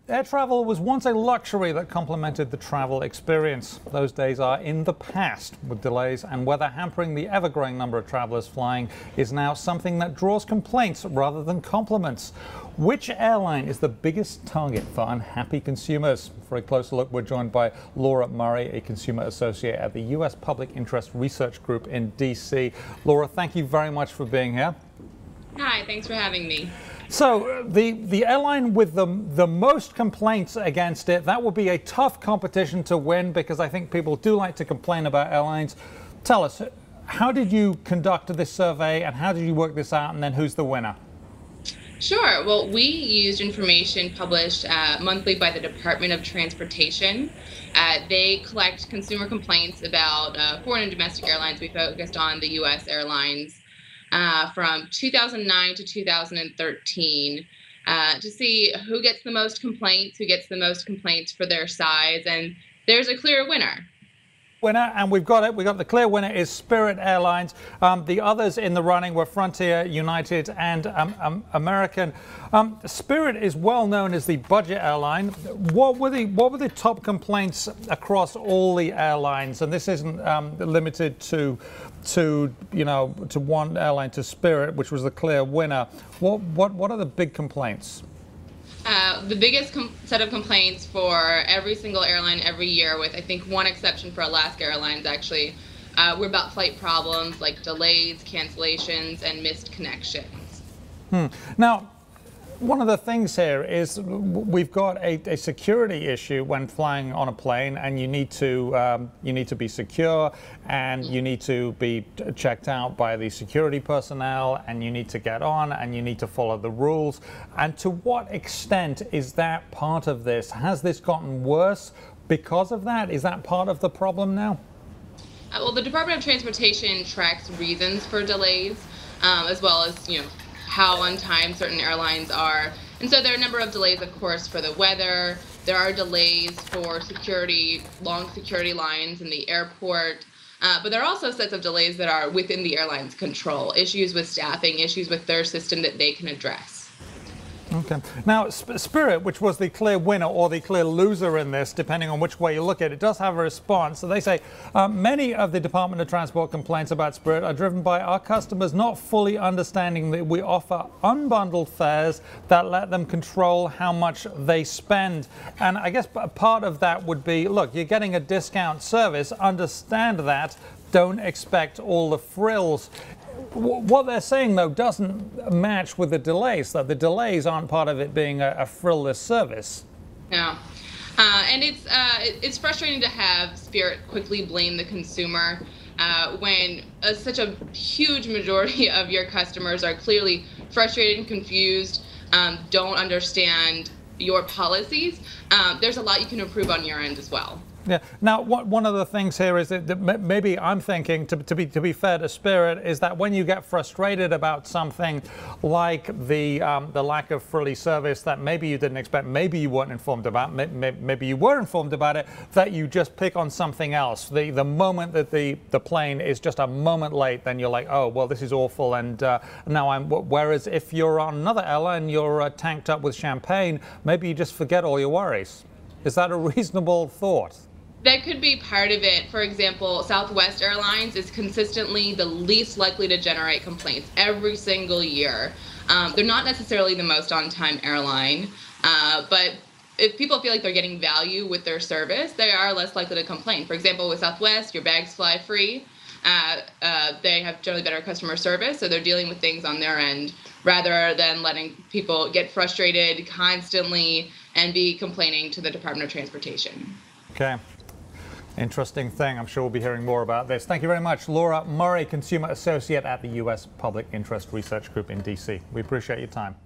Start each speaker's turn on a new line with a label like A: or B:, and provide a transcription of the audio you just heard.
A: Air travel was once a luxury that complemented the travel experience. Those days are in the past, with delays and weather hampering the ever-growing number of travelers flying is now something that draws complaints rather than compliments. Which airline is the biggest target for unhappy consumers? For a closer look, we're joined by Laura Murray, a consumer associate at the US Public Interest Research Group in DC. Laura, thank you very much for being here.
B: Hi, thanks for having me.
A: So the airline with the most complaints against it, that will be a tough competition to win because I think people do like to complain about airlines. Tell us, how did you conduct this survey and how did you work this out, and then who's the winner?
B: Sure. Well, we used information published monthly by the Department of Transportation. They collect consumer complaints about foreign and domestic airlines. We focused on the U.S. airlines. From 2009 to 2013 to see who gets the most complaints for their size, and there's a clear winner.
A: And we've got it. The clear winner is Spirit Airlines. The others in the running were Frontier, United, and American. Spirit is well known as the budget airline. What were the top complaints across all the airlines? And this isn't limited to one airline, to Spirit, which was the clear winner. What are the big complaints?
B: The biggest set of complaints for every single airline every year, with I think one exception for Alaska Airlines actually, were about flight problems like delays, cancellations, and missed connections.
A: Now, one of the things here is we've got a security issue when flying on a plane, and you need to be secure, and you need to be checked out by the security personnel, and you need to get on, and you need to follow the rules. And to what extent is that part of this? Has this gotten worse because of that? Is that part of the problem now?
B: Well, the Department of Transportation tracks reasons for delays, as well as how on time certain airlines are. And so there are a number of delays, of course, for the weather. There are delays for security, long security lines in the airport. But there are also sets of delays that are within the airline's control, issues with staffing, issues with their system that they can address.
A: Okay. Now, Spirit, which was the clear winner or the clear loser in this, depending on which way you look at it, does have a response. So they say many of the Department of Transport complaints about Spirit are driven by our customers not fully understanding that we offer unbundled fares that let them control how much they spend. And I guess part of that would be, look, you're getting a discount service, understand that, don't expect all the frills. What they're saying, though, doesn't match with the delays. So the delays aren't part of it being a frillless service.
B: No. And it's frustrating to have Spirit quickly blame the consumer when such a huge majority of your customers are clearly frustrated and confused, don't understand your policies. There's a lot you can improve on your end as well.
A: Yeah. Now, one of the things here is that maybe I'm thinking, to be fair to Spirit, is that when you get frustrated about something like the lack of frilly service that maybe you didn't expect, maybe you weren't informed about, maybe you were informed about it, that you just pick on something else. The moment that the plane is just a moment late, then you're like, oh, well, this is awful, and now whereas if you're on another airline, you're tanked up with champagne, maybe you just forget all your worries. Is that a reasonable thought?
B: That could be part of it. For example, Southwest Airlines is consistently the least likely to generate complaints every single year. They're not necessarily the most on-time airline, but if people feel like they're getting value with their service, they are less likely to complain. For example, with Southwest, your bags fly free. They have generally better customer service, so they're dealing with things on their end rather than letting people get frustrated constantly and be complaining to the Department of Transportation.
A: Okay. Interesting thing. I'm sure we'll be hearing more about this. Thank you very much. Laura Murray, Consumer Associate at the US Public Interest Research Group in DC. We appreciate your time.